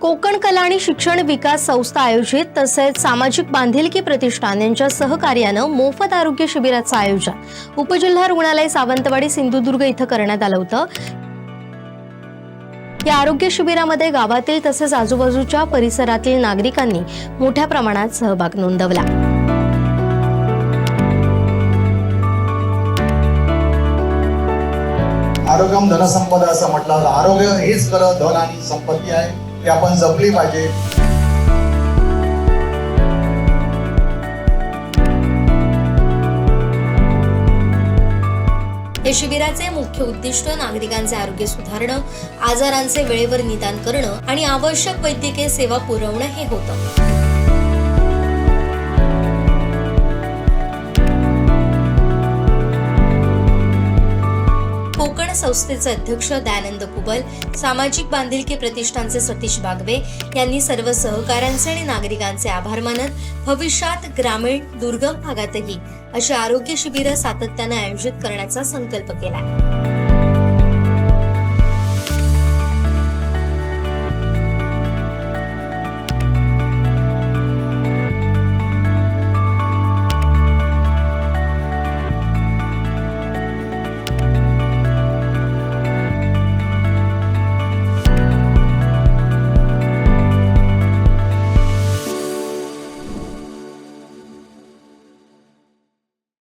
कोकण कला आणि शिक्षण विकास संस्था आयोजित तसेच सामाजिक बांधिलकी प्रतिष्ठान यांच्या सहकार्यानं मोफत आरोग्य शिबिराचं आयोजन उपजिल्हा रुग्णालय सावंतवाडी सिंधुदुर्ग इथं करण्यात आलं होतं। या आरोग्य शिबिरामध्ये गावातील तसेच आजूबाजूच्या परिसरातील नागरिकांनी मोठ्या प्रमाणात सहभाग नोंदवला। आरोग्यम धनसंपदा असं म्हटलं, आरोग्य हेच खरं धन आणि संपत्ती आहे, ती आपण जपली पाहिजे। या शिबिराचे मुख्य उद्दिष्ट नागरिकांचे आरोग्य सुधारणं, आजारांचे वेळेवर निदान करणं आणि आवश्यक वैद्यकीय सेवा पुरवणं हे होतं। कोकण संस्थेचे अध्यक्ष दयानंद कुबल, सामाजिक बांधिलकी प्रतिष्ठानचे सतीश बागवे यांनी सर्व सहकाऱ्यांचे आणि नागरिकांचे आभार मानत भविष्यात ग्रामीण दुर्गम भागातही अशी आरोग्य शिबिरं सातत्याने आयोजित करण्याचा संकल्प केला।